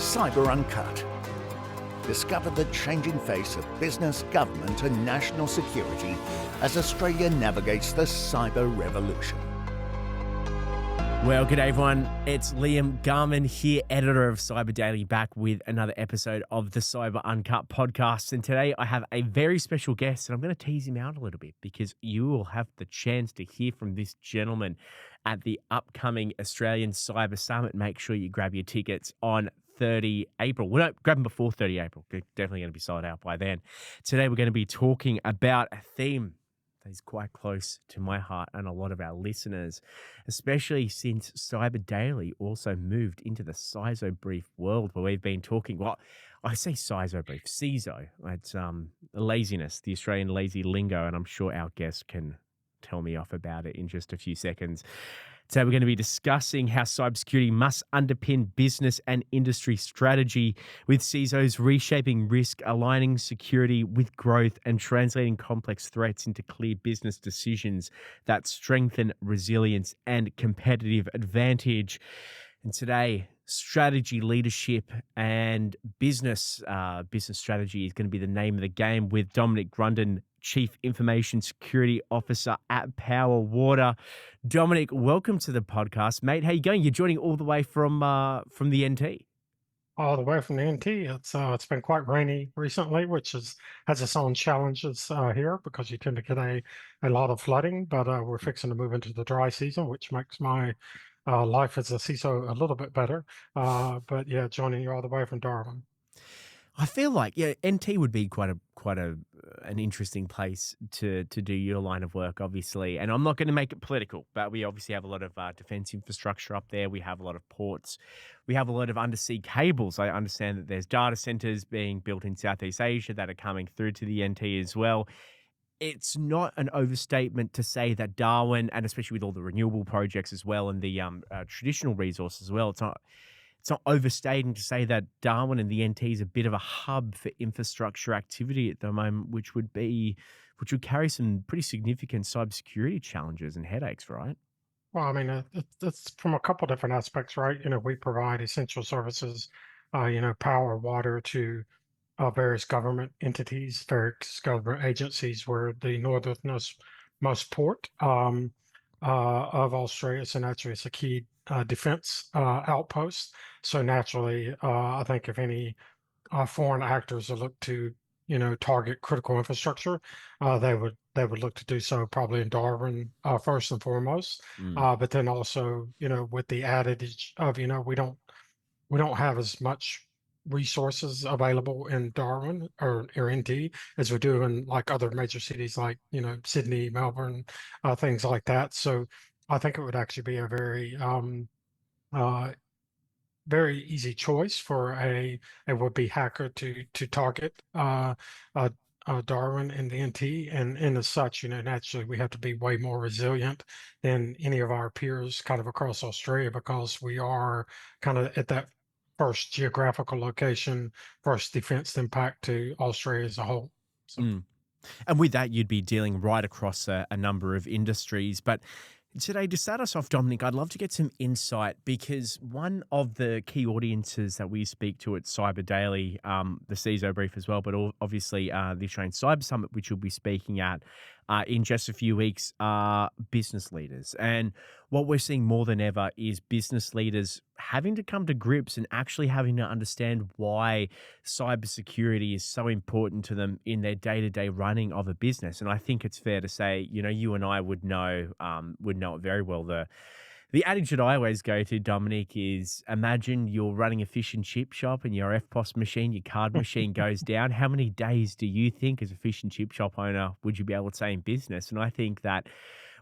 Cyber Uncut. Discover the changing face of business, government and national security as Australia navigates the cyber revolution. Well, good day everyone. It's Liam Garman here, editor of Cyber Daily, back with another episode of the Cyber Uncut podcast. And today I have a very special guest, and I'm going to tease him out a little bit because you will have the chance to hear from this gentleman at the upcoming Australian Cyber Summit. Make sure you grab your tickets on 30 April. Well, no, grab them before 30 April. They're definitely going to be sold out by then. Today we're going to be talking about a theme that is quite close to my heart and a lot of our listeners, especially since Cyber Daily also moved into the CISO brief world, where we've been talking, well, I say CISO brief, CISO. It's laziness, the Australian lazy lingo, and I'm sure our guest can tell me off about it in just a few seconds. Today, we're going to be discussing how cybersecurity must underpin business and industry strategy, with CISOs reshaping risk, aligning security with growth, and translating complex threats into clear business decisions that strengthen resilience and competitive advantage. And today, strategy, leadership, and business strategy is going to be the name of the game, with Dominic Grunden, Chief Information Security Officer at PowerWater. Dominic, welcome to the podcast, mate. How you going? You're joining all the way from the NT. All the way from the NT. It's been quite rainy recently, which has its own challenges here because you tend to get a lot of flooding. But we're fixing to move into the dry season, which makes my life as a CISO a little bit better. But yeah, joining you all the way from Darwin. I feel like NT would be quite an interesting place to do your line of work, obviously. And I'm not going to make it political, but we obviously have a lot of defense infrastructure up there. We have a lot of ports. We have a lot of undersea cables. I understand that there's data centers being built in Southeast Asia that are coming through to the NT as well. It's not an overstatement to say that Darwin, and especially with all the renewable projects as well and the traditional resources as well, it's not overstating to say that Darwin and the NT is a bit of a hub for infrastructure activity at the moment, which would carry some pretty significant cybersecurity challenges and headaches, right? Well, I mean, it's from a couple different aspects, right? We provide essential services, power, water to various government entities, various government agencies. We're the northernmost port of Australia, so naturally it's a key defense outpost. So naturally, I think if any foreign actors look to target critical infrastructure, they would look to do so probably in Darwin first and foremost. But then also with the adage of we don't have as much resources available in Darwin or NT as we do in like other major cities like Sydney, Melbourne, things like that. So I think it would actually be a very easy choice for a would-be hacker to target Darwin and the NT, and as such, naturally we have to be way more resilient than any of our peers kind of across Australia, because we are kind of at that first geographical location, first defense impact to Australia as a whole. So. And with that, you'd be dealing right across a number of industries. But today, to start us off, Dominic, I'd love to get some insight, because one of the key audiences that we speak to at Cyber Daily, the CISO brief as well, but obviously the Australian Cyber Summit, which you'll be speaking at in just a few weeks, are business leaders. And what we're seeing more than ever is business leaders having to come to grips and actually having to understand why cybersecurity is so important to them in their day-to-day running of a business. And I think it's fair to say, you and I would know it very well. The adage that I always go to, Dominic, is imagine you're running a fish and chip shop and your FPOS machine, your card machine goes down. How many days do you think as a fish and chip shop owner would you be able to stay in business? And I think that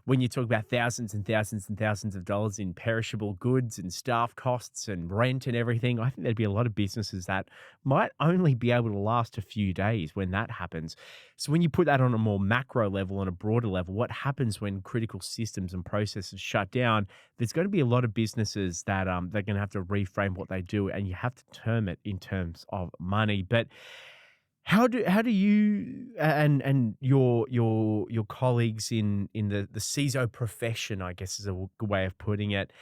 when you talk about thousands and thousands and thousands of dollars in perishable goods and staff costs and rent and everything, I think there'd be a lot of businesses that might only be able to last a few days when that happens. So when you put that on a more macro level, on a broader level, what happens when critical systems and processes shut down? There's going to be a lot of businesses that they're going to have to reframe what they do, and you have to term it in terms of money. But how do you and your colleagues in the CISO profession, I guess is a good way of putting it,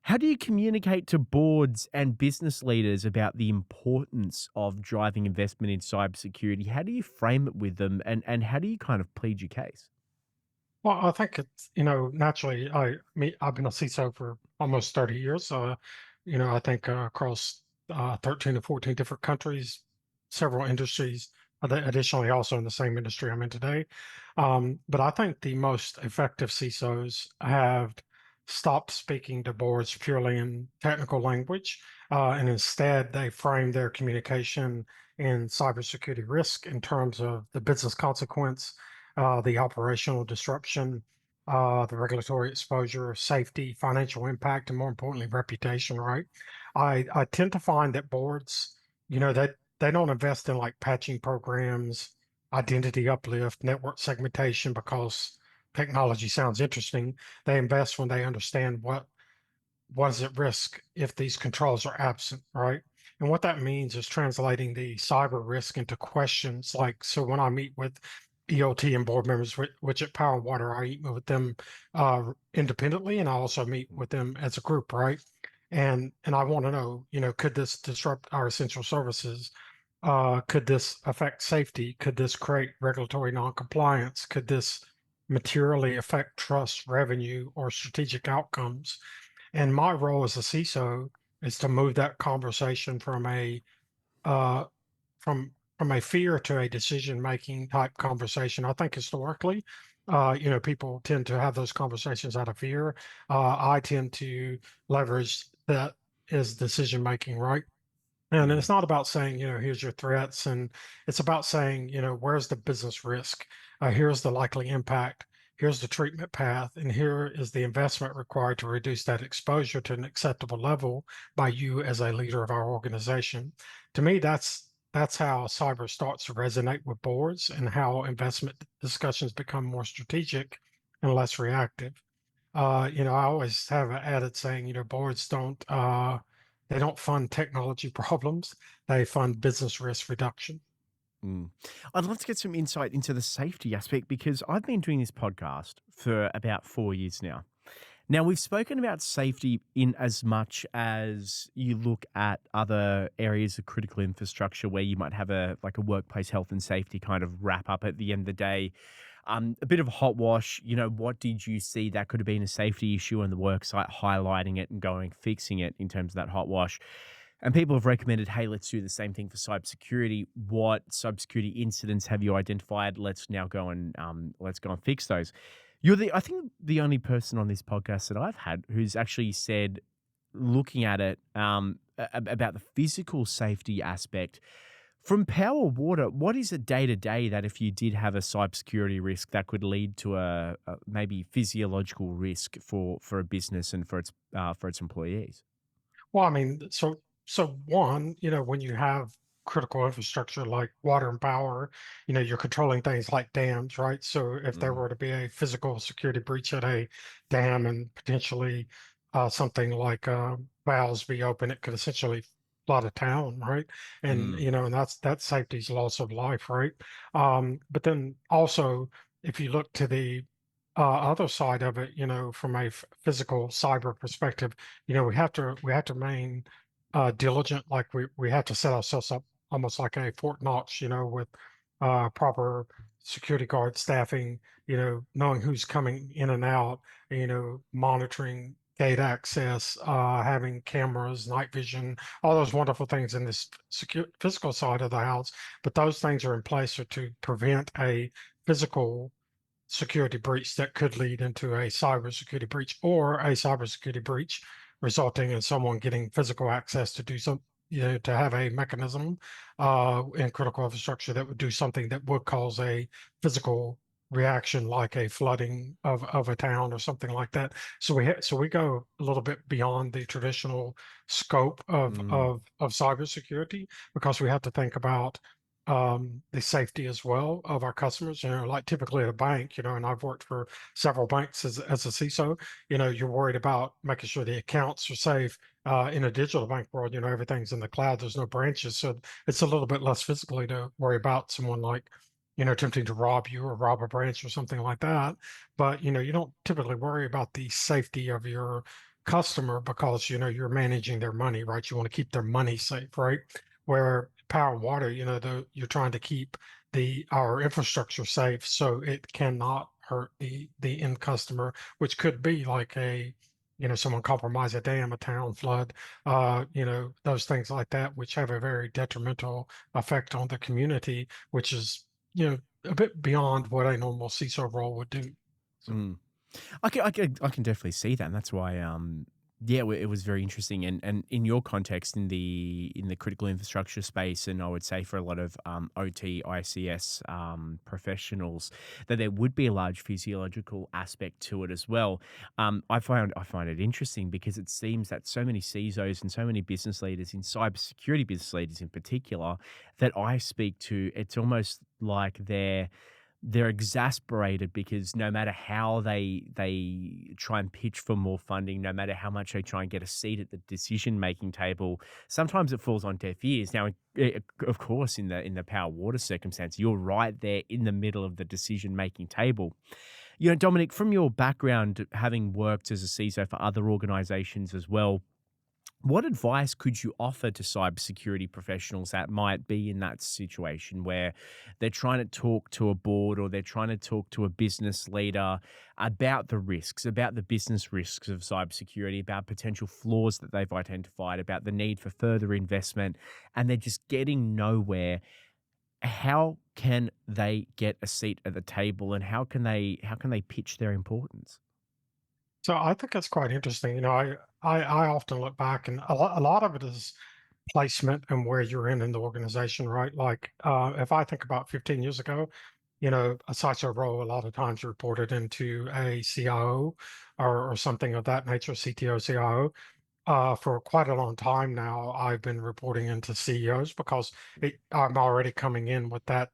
How do you communicate to boards and business leaders about the importance of driving investment in cybersecurity? How do you frame it with them, and how do you kind of plead your case? Well, I think it's, naturally, I've been a CISO for almost 30 years. I think across 13 to 14 different countries, several industries, additionally also in the same industry I'm in today. But I think the most effective CISOs have stopped speaking to boards purely in technical language, and instead they frame their communication in cybersecurity risk in terms of the business consequence, the operational disruption, the regulatory exposure, safety, financial impact, and more importantly, reputation, right? I tend to find that boards, they don't invest in like patching programs, identity uplift, network segmentation because technology sounds interesting. They invest when they understand what is at risk if these controls are absent, right? And what that means is translating the cyber risk into questions like, so when I meet with EOT and board members, which at Power Water, I meet with them independently, and I also meet with them as a group, right? And I want to know, could this disrupt our essential services? Could this affect safety? Could this create regulatory noncompliance? Could this materially affect trust, revenue, or strategic outcomes? And my role as a CISO is to move that conversation uh, from a fear to a decision making type conversation. I think historically, people tend to have those conversations out of fear. I tend to leverage that as decision making, right? And Mm, it's not about saying, here's your threats, and it's about saying, where's the business risk? Here's the likely impact. Here's the treatment path, and here is the investment required to reduce that exposure to an acceptable level by you as a leader of our organization. To me, that's how cyber starts to resonate with boards and how investment discussions become more strategic and less reactive. I always have an added saying, boards they don't fund technology problems, they fund business risk reduction. mm. I'd love to get some insight into the safety aspect because I've been doing this podcast for about 4 years now. Now, we've spoken about safety in as much as you look at other areas of critical infrastructure where you might have a workplace health and safety kind of wrap up at the end of the day. A bit of a hot wash, what did you see that could have been a safety issue on the work site, highlighting it and going fixing it in terms of that hot wash. And people have recommended, hey, let's do the same thing for cybersecurity. What cybersecurity incidents have you identified? Let's go and fix those. I think, the only person on this podcast that I've had who's actually said, looking at it, about the physical safety aspect from Power Water. What is a day to day that if you did have a cybersecurity risk that could lead to a maybe physiological risk for a business and for its employees? Well, I mean, so one, when you have critical infrastructure like water and power, you're controlling things like dams, right? So if there Mm, were to be a physical security breach at a dam and potentially something like valves be open, it could essentially flood a town, right? And mm, and that safety's loss of life, right? But then also, if you look to the other side of it, from a physical cyber perspective, we have to remain diligent. Like we have to set ourselves up almost like a Fort Knox, with proper security guard staffing, knowing who's coming in and out, monitoring gate access, having cameras, night vision, all those wonderful things in this secure physical side of the house. But those things are in place to prevent a physical security breach that could lead into a cybersecurity breach, or a cybersecurity breach resulting in someone getting physical access to do some, to have a mechanism in critical infrastructure that would do something that would cause a physical reaction like a flooding of a town or something like that. So we go a little bit beyond the traditional scope of mm, of cybersecurity because we have to think about the safety as well of our customers. Like typically at a bank, and I've worked for several banks as a CISO. You're worried about making sure the accounts are safe. In a digital bank world, everything's in the cloud. There's no branches, so it's a little bit less physically to worry about someone like, attempting to rob you or rob a branch or something like that. But you don't typically worry about the safety of your customer because you're managing their money, right? You want to keep their money safe, right? Where Power and Water, you're trying to keep the our infrastructure safe so it cannot hurt the end customer, which could be like someone compromise a dam, a town flood, those things like that, which have a very detrimental effect on the community, which is a bit beyond what a normal CISO role would do. So. Mm. I can definitely see that, and that's why yeah, it was very interesting. And in your context in the critical infrastructure space, and I would say for a lot of OT ICS professionals, that there would be a large physiological aspect to it as well. I find it interesting because it seems that so many CISOs and so many business leaders, in cybersecurity business leaders in particular, that I speak to, it's almost like they're exasperated because no matter how they try and pitch for more funding, no matter how much they try and get a seat at the decision making table, sometimes it falls on deaf ears. Now, of course, in the Power Water circumstance, you're right there in the middle of the decision making table. Dominic, from your background, having worked as a CISO for other organizations as well, what advice could you offer to cybersecurity professionals that might be in that situation where they're trying to talk to a board or they're trying to talk to a business leader about the risks, about the business risks of cybersecurity, about potential flaws that they've identified, about the need for further investment, and they're just getting nowhere? How can they get a seat at the table, and how can they pitch their importance? So I think it's quite interesting. I often look back, and a lot of it is placement and where you're in the organization, right? Like if I think about 15 years ago, a CISO role a lot of times reported into a CIO or something of that nature, CTO, CIO. For quite a long time now, I've been reporting into CEOs because I'm already coming in with that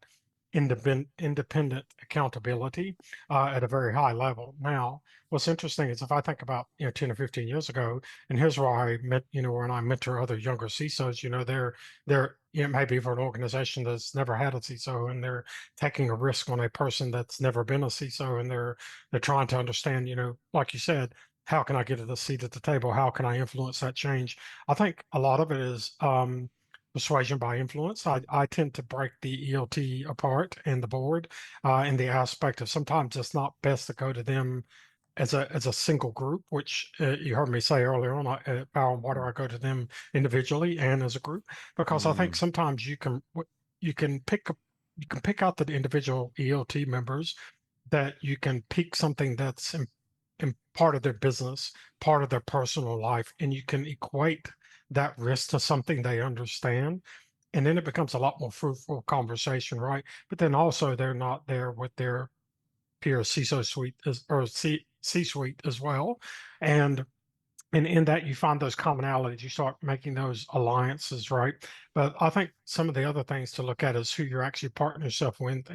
independent accountability at a very high level. Now, what's interesting is if I think about 10 or 15 years ago, and here's where I met when I mentor other younger CISOs, they're maybe for an organization that's never had a CISO, and they're taking a risk on a person that's never been a CISO, and they're trying to understand, like you said, how can I get a seat at the table? How can I influence that change? I think a lot of it is persuasion by influence. I tend to break the ELT apart and the board in the aspect of sometimes it's not best to go to them as a single group, which you heard me say earlier on at Power and Water, I go to them individually and as a group because I think Mm, sometimes you can pick out the individual ELT members that you can pick something that's in part of their business, part of their personal life, and you can equate that risk to something they understand. And then it becomes a lot more fruitful conversation, right? But then also they're not there with their peer CISO suite or C suite as well. And in that you find those commonalities, you start making those alliances, right? But I think some of the other things to look at is who you're actually partnering yourself with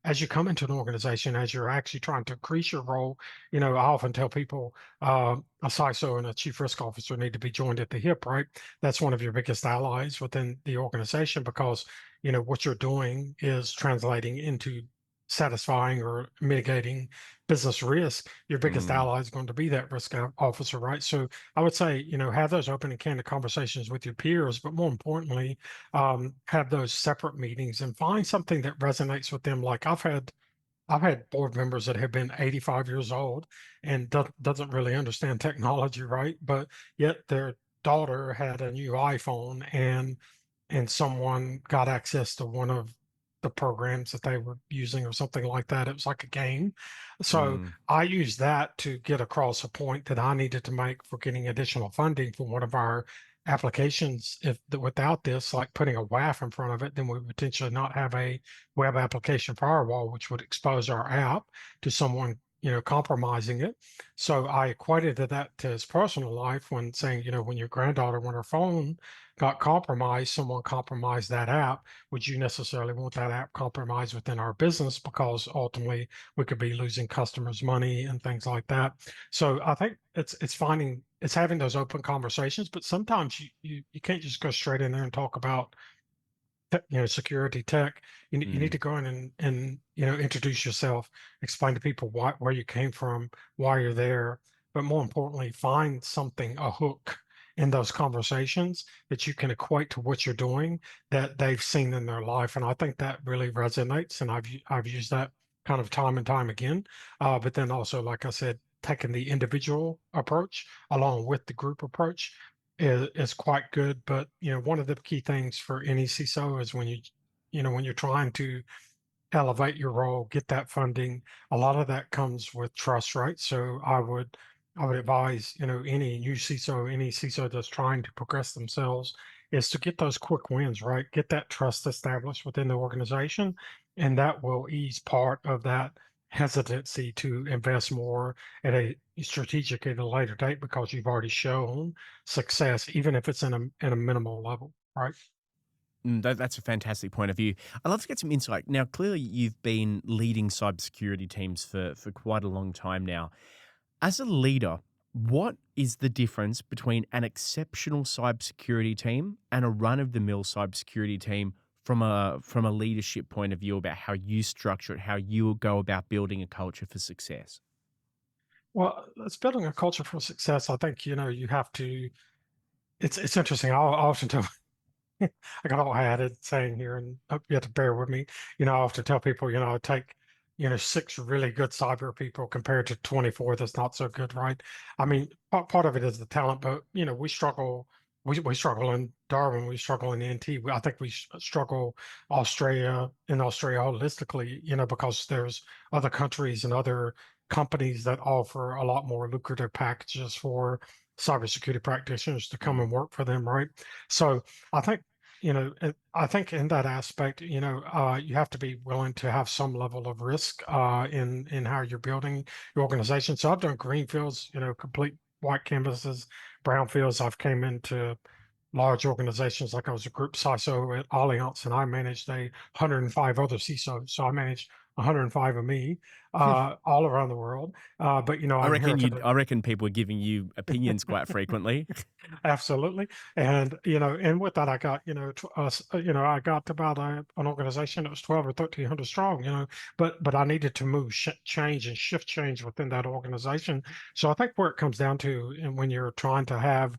as you come into an organization, as you're actually trying to increase your role. I often tell people a CISO and a chief risk officer need to be joined at the hip, right? That's one of your biggest allies within the organization because what you're doing is translating into satisfying or mitigating business risk. Your biggest mm, ally is going to be that risk officer, right? So I would say, have those open and candid conversations with your peers, but more importantly, have those separate meetings and find something that resonates with them. Like I've had board members that have been 85 years old and doesn't really understand technology, right? But yet their daughter had a new iPhone and someone got access to one of the programs that they were using or something like that. It was like a game. So mm, I used that to get across a point that I needed to make for getting additional funding for one of our applications. Without this, like putting a WAF in front of it, then we would potentially not have a web application firewall, which would expose our app to someone compromising it. So I equated that to his personal life when saying, when your granddaughter, when her phone got compromised, someone compromised that app. Would you necessarily want that app compromised within our business? Because ultimately we could be losing customers' money and things like that. So I think it's having those open conversations, but sometimes you can't just go straight in there and talk about security tech. You need mm. to go in and introduce yourself, explain to people where you came from, why you're there, but more importantly, find something, a hook in those conversations that you can equate to what you're doing that they've seen in their life. And I think that really resonates. And I've used that kind of time and time again. But then also, like I said, taking the individual approach along with the group approach is quite good. But one of the key things for any CISO is when you're trying to elevate your role, get that funding. A lot of that comes with trust, right? So I would advise, any new CISO, any CISO that's trying to progress themselves is to get those quick wins, right? Get that trust established within the organization, and that will ease part of that hesitancy to invest more at a strategic at a later date because you've already shown success, even if it's in a minimal level, right? That's a fantastic point of view. I'd love to get some insight. Now, clearly, you've been leading cybersecurity teams for quite a long time now. As a leader, what is the difference between an exceptional cybersecurity team and a run-of-the-mill cybersecurity team from a leadership point of view about how you structure it, how you go about building a culture for success? Well, it's building a culture for success. I think, you have to, it's interesting. I'll often tell I got all added saying here, and you have to bear with me. I often tell people, I take, six really good cyber people compared to 24 that's not so good, right? I mean, part of it is the talent, but we struggle. We struggle in Darwin. We struggle in NT. I think we struggle in Australia holistically, because there's other countries and other companies that offer a lot more lucrative packages for cybersecurity practitioners to come and work for them, right? So I think I think in that aspect, you have to be willing to have some level of risk in how you're building your organization. So I've done greenfields, complete white canvases, brownfields. I've came into large organizations like I was a group CISO at Allianz, and I managed 105 other CISOs. So I managed 105 of me all around the world. But I inherited I reckon people are giving you opinions quite frequently. absolutely. And, and with that, I got, I got about an organization that was 12 or 1300 strong, but I needed to move change and shift change within that organization. So I think where it comes down to, and when you're trying to have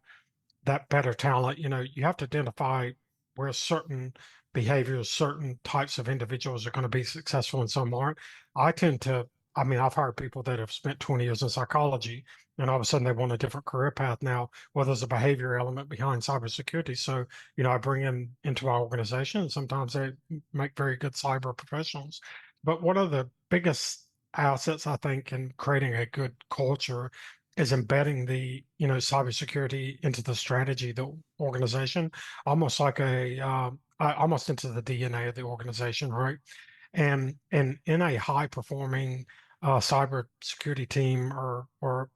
that better talent, you have to identify where certain behaviors, certain types of individuals are going to be successful and some aren't. I tend to, I mean, I've hired people that have spent 20 years in psychology and all of a sudden they want a different career path now. Well, there's a behavior element behind cybersecurity. So, I bring them into our organization and sometimes they make very good cyber professionals. But one of the biggest assets, I think, in creating a good culture is embedding the cybersecurity into the strategy of the organization, almost like almost into the DNA of the organization, right? And in a high performing cyber security team, whether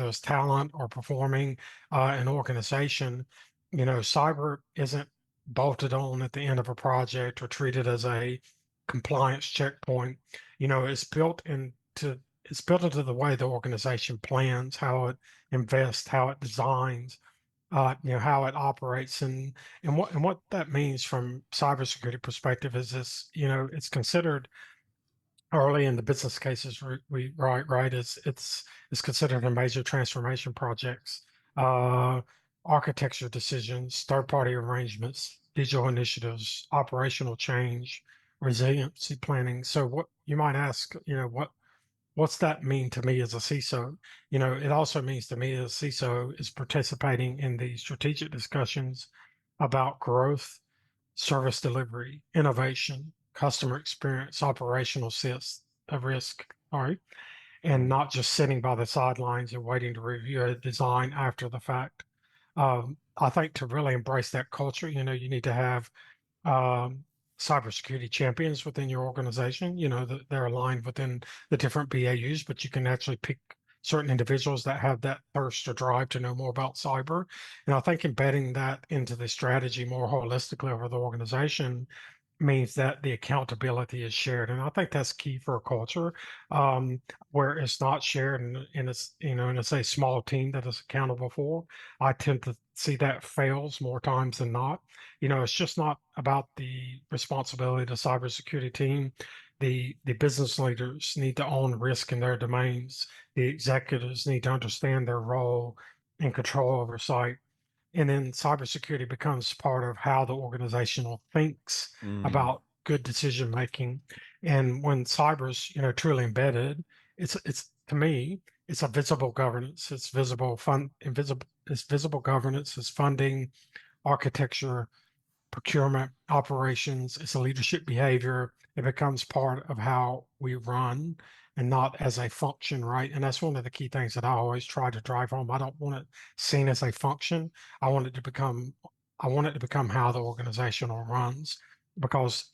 it's talent or performing an organization, cyber isn't bolted on at the end of a project or treated as a compliance checkpoint. It's built into the way the organization plans, how it invests, how it designs, how it operates, and what that means from cybersecurity perspective is this, it's considered early in the business cases we write, right? It's considered a major transformation projects, uh, architecture decisions, third party arrangements, digital initiatives, operational change, resiliency planning. So what you might ask, what's that mean to me as a CISO? It also means to me as a CISO is participating in the strategic discussions about growth, service delivery, innovation, customer experience, operational risk, all right? And not just sitting by the sidelines and waiting to review a design after the fact. I think to really embrace that culture, you need to have um, cybersecurity champions within your organization. That they're aligned within the different BAUs, but you can actually pick certain individuals that have that thirst or drive to know more about cyber. And I think embedding that into the strategy more holistically over the organization means that the accountability is shared. And I think that's key for a culture where it's not shared and it's, and it's a small team that is accountable for. I tend to see that fails more times than not. It's just not about the responsibility of the cybersecurity team The business leaders need to own risk in their domains. The executives need to understand their role and control oversight. And then cybersecurity becomes part of how the organizational thinks Mm, about good decision making. And when cyber's, truly embedded, it's to me, it's a visible governance. It's visible governance, it's funding, architecture, procurement, operations, it's a leadership behavior. It becomes part of how we run and not as a function, right? And that's one of the key things that I always try to drive home. I don't want it seen as a function. I want it to become I want it to become how the organizational runs. Because,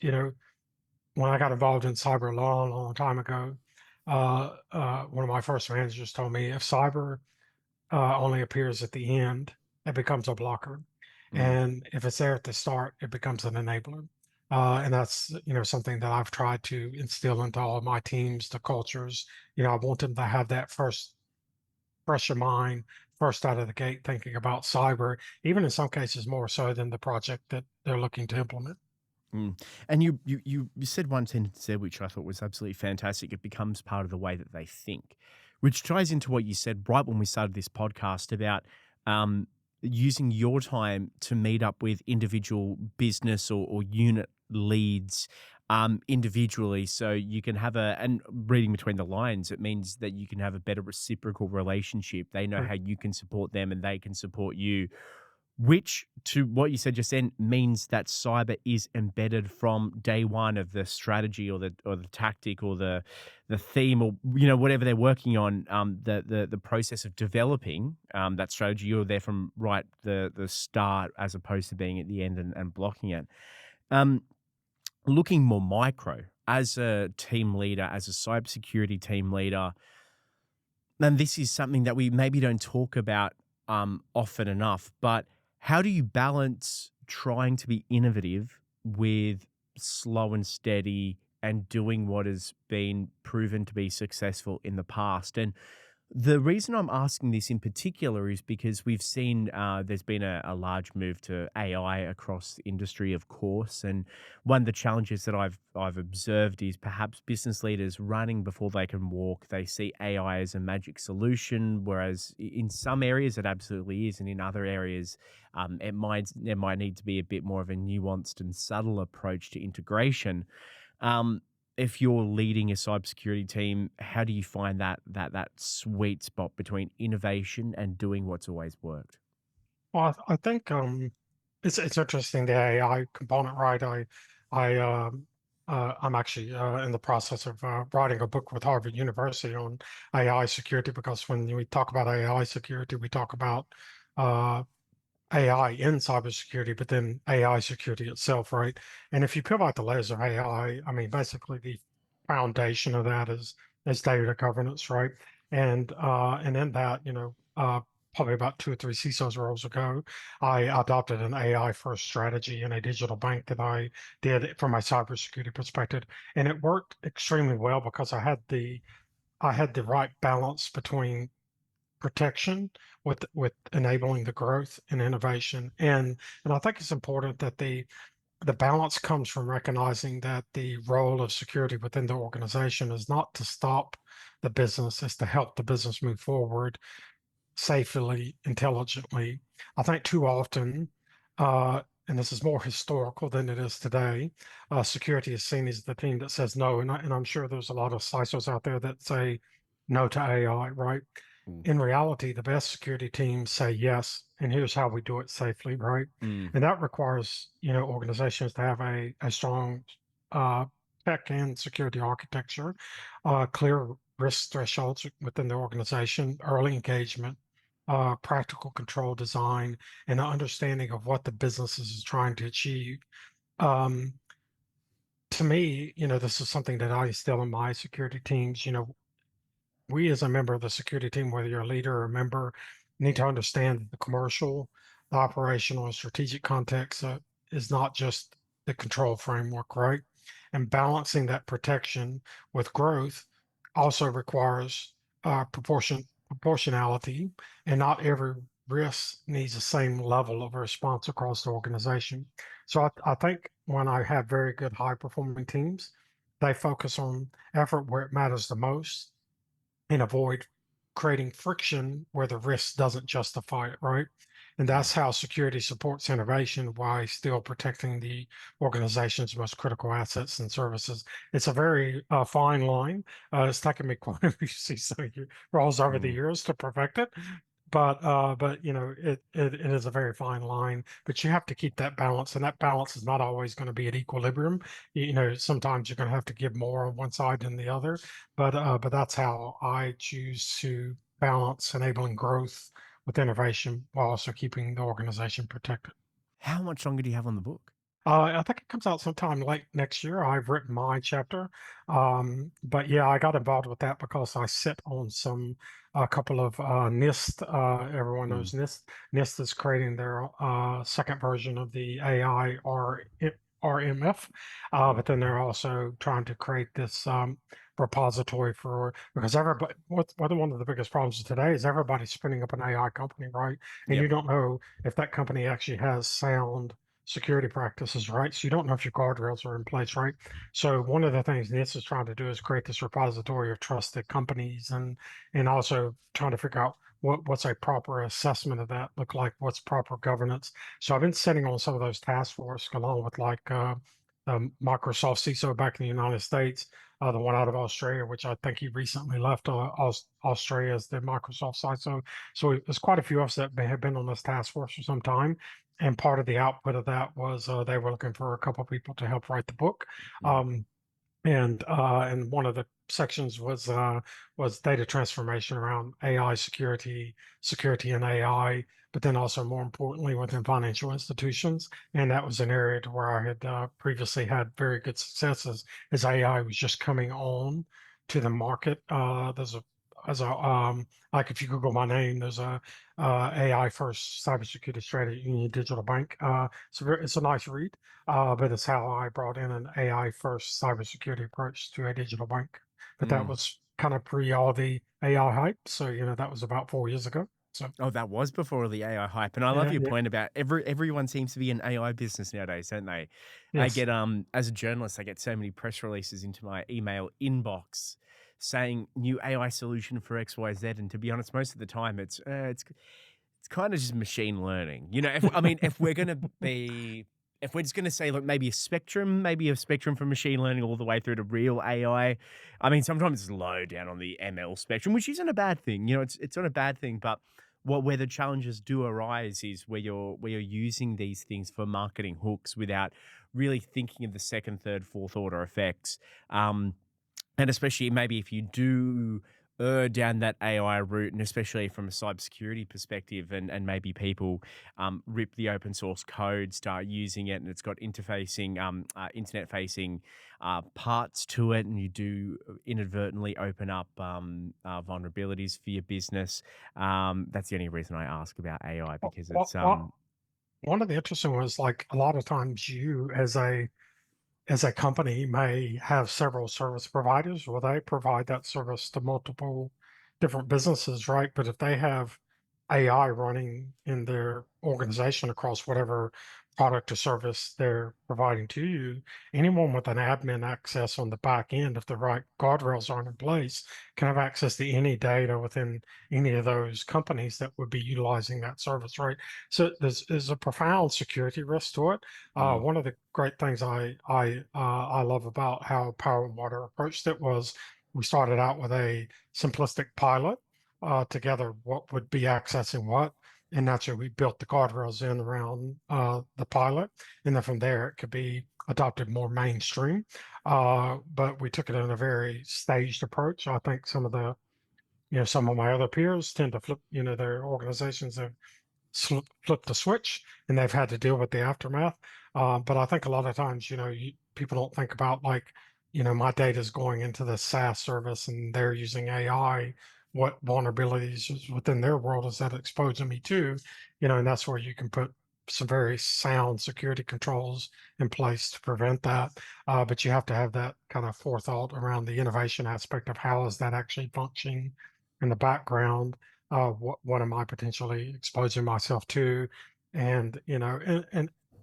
when I got involved in cyber a long, long time ago, one of my first managers told me if cyber only appears at the end, it becomes a blocker. mm. And if it's there at the start, it becomes an enabler. And that's, something that I've tried to instill into all of my teams, the cultures. I want them to have that first fresh of mind, first out of the gate, thinking about cyber, even in some cases more so than the project that they're looking to implement. Mm. And you said one sentence there which I thought was absolutely fantastic. It becomes part of the way that they think, which ties into what you said right when we started this podcast about um, using your time to meet up with individual business or unit leads individually, so you can have and reading between the lines, it means that you can have a better reciprocal relationship. They know Mm. how you can support them, and they can support you, which, to what you said just then, means that cyber is embedded from day one of the strategy or the tactic or the theme, or whatever they're working on. The process of developing that strategy, you're there from right the start, as opposed to being at the end and blocking it. Um, Looking more micro, as a team leader, as a cybersecurity team leader, and this is something that we maybe don't talk about often enough, but how do you balance trying to be innovative with slow and steady and doing what has been proven to be successful in the past? And the reason I'm asking this in particular is because we've seen there's been a large move to AI across the industry, of course, and one of the challenges that I've observed is perhaps business leaders running before they can walk. They see AI as a magic solution, whereas in some areas it absolutely is, and in other areas it might need to be a bit more of a nuanced and subtle approach to integration. Um, if you're leading a cybersecurity team, how do you find that sweet spot between innovation and doing what's always worked? Well, I think it's interesting, the AI component, right? I'm actually in the process of writing a book with Harvard University on AI security, because when we talk about AI security, we talk about uh, AI in cybersecurity, but then AI security itself, right? And if you peel out the layers of AI, I mean, basically the foundation of that is data governance, right? And in that, probably about 2 or 3 CISOs roles ago, I adopted an AI first strategy in a digital bank that I did from my cybersecurity perspective, and it worked extremely well because I had the right balance between protection with enabling the growth and innovation. And I think it's important that the balance comes from recognizing that the role of security within the organization is not to stop the business, it's to help the business move forward safely, intelligently. I think too often, and this is more historical than it is today, security is seen as the team that says no. And I'm sure there's a lot of CISOs out there that say no to AI, right? Mm. In reality, the best security teams say yes, and here's how we do it safely, right? Mm. And that requires, organizations to have a strong uh, tech and security architecture, clear risk thresholds within the organization, early engagement, practical control design, and an understanding of what the business is trying to achieve. Um, to me, this is something that I instill in my security teams. We as a member of the security team, whether you're a leader or a member, need to understand that the commercial, the operational, and strategic context is not just the control framework, right? And balancing that protection with growth also requires proportionality, and not every risk needs the same level of response across the organization. So I think when I have very good high performing teams, they focus on effort where it matters the most and avoid creating friction where the risk doesn't justify it, right? And Mm. that's how security supports innovation while still protecting the organization's most critical assets and services. It's a very fine line. It's taken me quite a few CISO roles over the Mm. years to perfect it, but it is a very fine line. But you have to keep that balance, and that balance is not always going to be at equilibrium. Sometimes you're going to have to give more on one side than the other. But that's how I choose to balance enabling growth with innovation while also keeping the organization protected. How much longer do you have on the book? I think it comes out sometime late next year. I've written my chapter, but yeah, I got involved with that because I sit on a couple of NIST. Everyone Mm. knows NIST. NIST is creating their second version of the AI RMF, Mm. but then they're also trying to create this repository for because everybody. What's one of the biggest problems today is everybody's spinning up an AI company, right? And Yep. you don't know if that company actually has sound security practices, right? So you don't know if your guardrails are in place, right? So one of the things NIST is trying to do is create this repository of trusted companies and also trying to figure out what's a proper assessment of that look like, what's proper governance. So I've been sitting on some of those task force along with like Microsoft CISO back in the United States, the one out of Australia, which I think he recently left Australia as the Microsoft side. So there's quite a few of us that have been on this task force for some time, and part of the output of that was they were looking for a couple of people to help write the book. Mm. And one of the sections was data transformation around AI security and AI, but then also more importantly within financial institutions. And that was an area to where I had previously had very good successes as AI was just coming on to the market. There's a as a like if you Google my name, there's a AI first cybersecurity strategy in your digital bank. It's a nice read, but it's how I brought in an AI first cybersecurity approach to a digital bank. But that Mm. was kind of pre all the AI hype. So, that was about 4 years ago. So, Oh, that was before the AI hype, and I love yeah, your yeah, point about everyone seems to be an AI business nowadays, don't they? I yes. get as a journalist, I get so many press releases into my email inbox saying new AI solution for XYZ, and to be honest, most of the time it's kind of just machine learning. If we're gonna be if we're just gonna say, look, maybe a spectrum from machine learning all the way through to real AI. I mean, sometimes it's low down on the ML spectrum, which isn't a bad thing. It's not a bad thing, but where the challenges do arise is where you're using these things for marketing hooks without really thinking of the second, third, fourth order effects. And especially maybe if you do down that AI route, and especially from a cybersecurity perspective, and maybe people rip the open source code, start using it, and it's got internet facing parts to it, and you do inadvertently open up vulnerabilities for your business. That's the only reason I ask about AI, because it's Well, one of the interesting ones, like a lot of times you as a company may have several service providers. Well, they provide that service to multiple different businesses, right? But if they have AI running in their organization across whatever product or service they're providing to you, anyone with an admin access on the back end, if the right guardrails aren't in place, can have access to any data within any of those companies that would be utilizing that service, right? So there's a profound security risk to it. mm, One of the great things I love about how Power and Water approached it was we started out with a simplistic pilot together what would be accessing what, and naturally we built the guardrails in around the pilot, and then from there it could be adopted more mainstream. But we took it in a very staged approach. I think some of my other peers tend to flip, their organizations have flipped the switch and they've had to deal with the aftermath. But I think a lot of times, people don't think about like, my data is going into the SaaS service and they're using AI. What vulnerabilities within their world is that exposing me to? And that's where you can put some very sound security controls in place to prevent that. But you have to have that kind of forethought around the innovation aspect of how is that actually functioning in the background. What am I potentially exposing myself to? And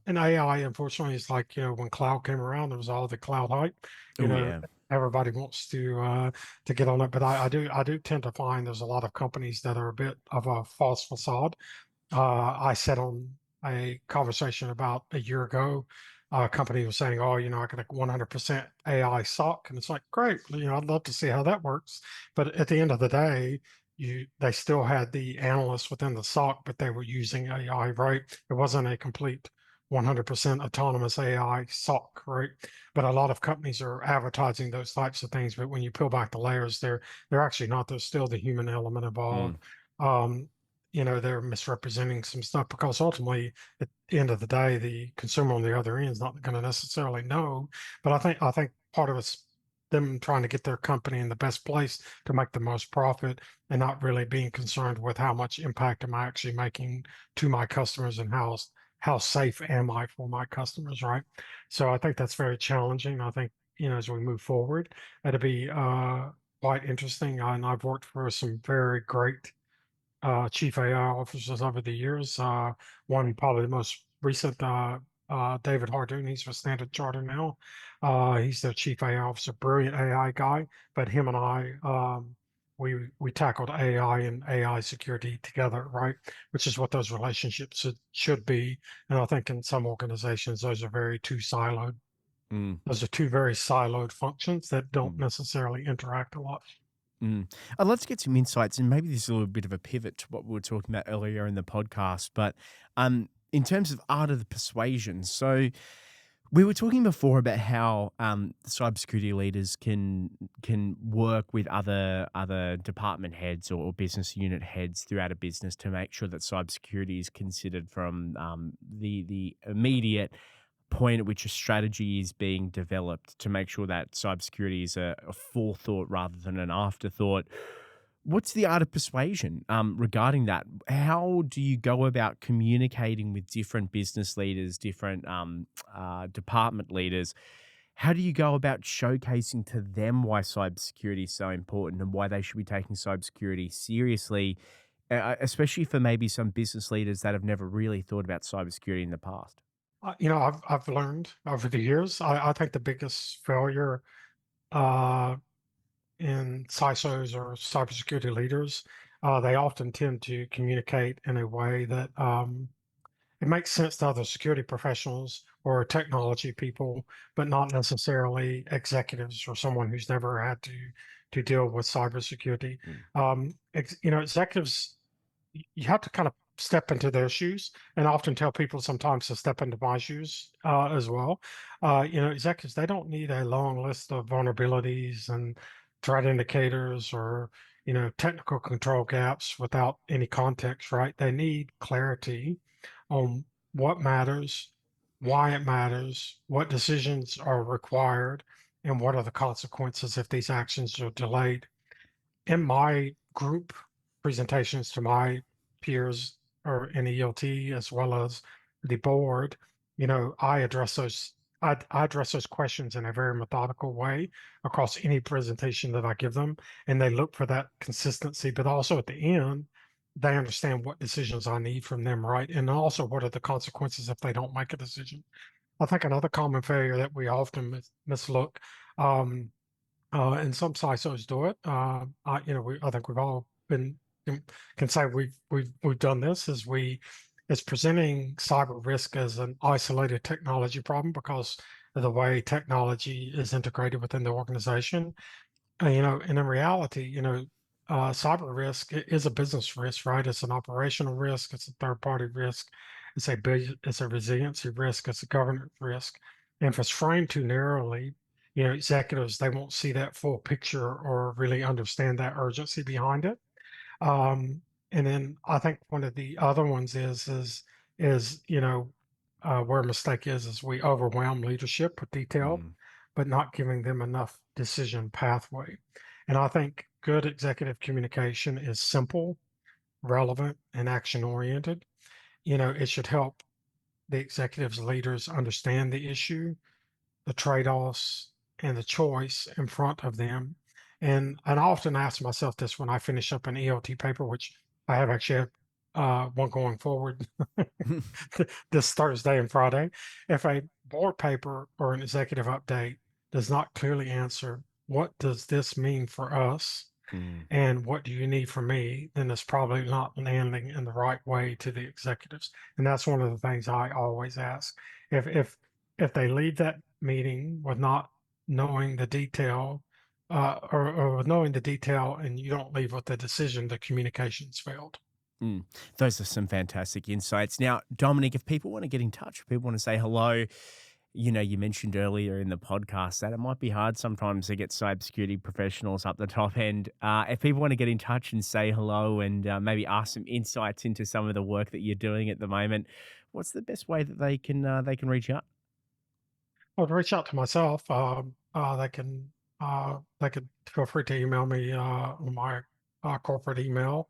And AI, unfortunately, is like, when cloud came around, there was all the cloud hype. You Oh know, yeah. everybody wants to get on it, but I do tend to find there's a lot of companies that are a bit of a false facade. I sat on a conversation about a year ago. A company was saying, "Oh, I got a 100% AI SOC," and it's like, great. I'd love to see how that works. But at the end of the day, they still had the analysts within the SOC, but they were using AI, right? It wasn't a complete 100% autonomous AI SOC, right? But a lot of companies are advertising those types of things. But when you peel back the layers, they're actually not. There's still the human element Mm, involved. Um, they're misrepresenting some stuff because ultimately, at the end of the day, the consumer on the other end is not going to necessarily know. But I think part of it's them trying to get their company in the best place to make the most profit and not really being concerned with how much impact am I actually making to my customers and how safe am I for my customers, right? So I think that's very challenging. I think, as we move forward, it'll be quite interesting. And I've worked for some very great chief AI officers over the years. One probably the most recent, David Hardoon. He's with Standard Charter now. He's their chief AI officer, brilliant AI guy. But him and I, we tackled AI and AI security together, right? Which is what those relationships should be. And I think in some organizations, those are very two siloed. mm, Those are two very siloed functions that don't mm. necessarily interact a lot. Mm. I'd love to get some insights, and maybe this is a little bit of a pivot to what we were talking about earlier in the podcast. But in terms of art of the persuasion, so we were talking before about how cybersecurity leaders can work with other department heads or business unit heads throughout a business to make sure that cybersecurity is considered from the immediate point at which a strategy is being developed to make sure that cybersecurity is a forethought rather than an afterthought. What's the art of persuasion regarding that? How do you go about communicating with different business leaders, different department leaders? How do you go about showcasing to them why cybersecurity is so important and why they should be taking cybersecurity seriously, especially for maybe some business leaders that have never really thought about cybersecurity in the past? I've learned over the years. I think the biggest failure uh, in CISOs or cybersecurity leaders, they often tend to communicate in a way that it makes sense to other security professionals or technology people, but not necessarily executives or someone who's never had to deal with cybersecurity. Mm, Executives, you have to kind of step into their shoes, and I often tell people sometimes to step into my shoes as well. Executives, they don't need a long list of vulnerabilities and threat indicators or technical control gaps without any context, right? They need clarity on what matters, why it matters, what decisions are required, and what are the consequences if these actions are delayed. In my group presentations to my peers or in ELT as well as the board, I address those questions in a very methodical way across any presentation that I give them, and they look for that consistency. But also at the end, they understand what decisions I need from them, right? And also what are the consequences if they don't make a decision. I think another common failure that we often mislook. Um, and some CISOs do it. I think we've all can say we've done this. Is presenting cyber risk as an isolated technology problem because of the way technology is integrated within the organization. And in reality, cyber risk is a business risk, right? It's an operational risk. It's a third party risk. It's a resiliency risk. It's a governance risk. And if it's framed too narrowly, executives, they won't see that full picture or really understand that urgency behind it. And then I think one of the other ones is where a mistake is we overwhelm leadership with detail, mm, but not giving them enough decision pathway. And I think good executive communication is simple, relevant, and action oriented. It should help the executives leaders understand the issue, the trade-offs, and the choice in front of them. And I often ask myself this when I finish up an ELT paper, which I have actually had one going forward this Thursday and Friday. If a board paper or an executive update does not clearly answer what does this mean for us Mm. and what do you need from me, then it's probably not landing in the right way to the executives. And that's one of the things I always ask. If they leave that meeting with not knowing the detail, or with knowing the detail, and you don't leave with the decision, the communications failed. Mm. Those are some fantastic insights. Now, Dominic, if people want to get in touch, if people want to say hello, you mentioned earlier in the podcast that it might be hard sometimes to get cybersecurity professionals up the top end. If people want to get in touch and say hello and maybe ask some insights into some of the work that you're doing at the moment, what's the best way that they can reach out? Well, to reach out to myself, they could feel free to email me on my corporate email.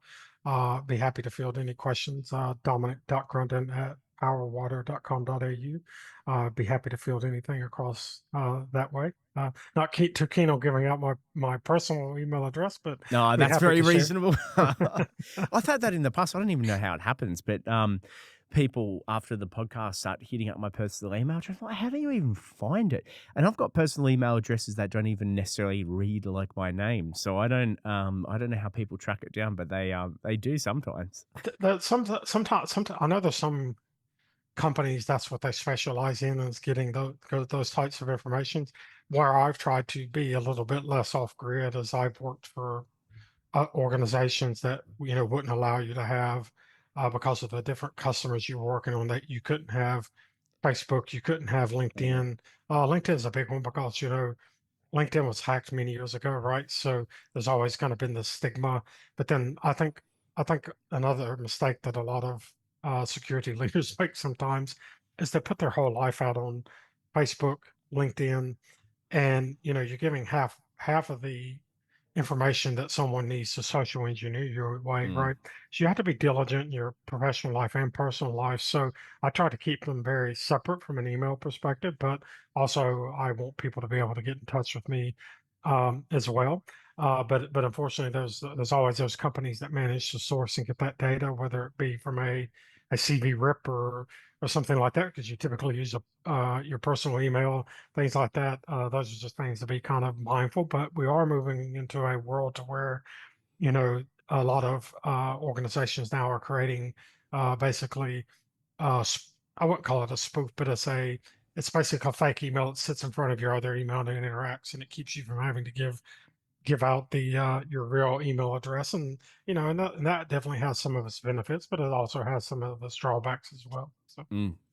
Be happy to field any questions. Dominic.Grunden at powerwater.com.au. Be happy to field anything across that way. Not too keen on giving out my personal email address, but No, be that's happy very to share. reasonable. I've had that in the past. I don't even know how it happens, but people after the podcast start hitting up my personal email address. I'm like, how do you even find it? And I've got personal email addresses that don't even necessarily read like my name, so I don't know how people track it down, but they do sometimes. Sometimes, I know there's some companies that's what they specialize in is getting those types of information. Where I've tried to be a little bit less off grid as I've worked for organizations that wouldn't allow you to have because of the different customers you're working on, that you couldn't have Facebook, you couldn't have Mm, LinkedIn. LinkedIn is a big one because LinkedIn was hacked many years ago, right? So there's always kind of been this stigma. But then I think another mistake that a lot of security leaders make sometimes is they put their whole life out on Facebook, LinkedIn, and you're giving half of the information that someone needs to social engineer your way, mm, right? So you have to be diligent in your professional life and personal life. So I try to keep them very separate from an email perspective, but also I want people to be able to get in touch with me as well. But unfortunately, there's always those companies that manage to source and get that data, whether it be from a CV rip or something like that, because you typically use your personal email, things like that. Those are just things to be kind of mindful. But we are moving into a world to where you know a lot of organizations now are creating basically I wouldn't call it a spoof, but it's basically a fake email that sits in front of your other email and it interacts, and it keeps you from having to give out the your real email address. And that definitely has some of its benefits, but it also has some of its drawbacks as well. So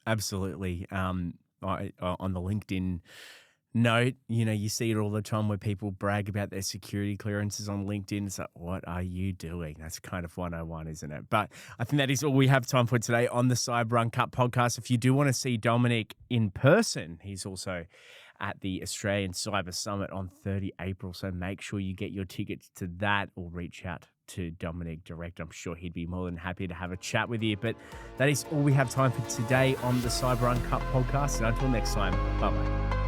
absolutely. On the LinkedIn note, you see it all the time where people brag about their security clearances on LinkedIn. It's like, what are you doing? That's kind of 101, isn't it? But I think that is all we have time for today on the Cyber Uncut podcast. If you do want to see Dominic in person, he's also at the Australian Cyber Summit on 30 April. So make sure you get your tickets to that or reach out to Dominic direct. I'm sure he'd be more than happy to have a chat with you. But that is all we have time for today on the Cyber Uncut podcast. And until next time, bye-bye.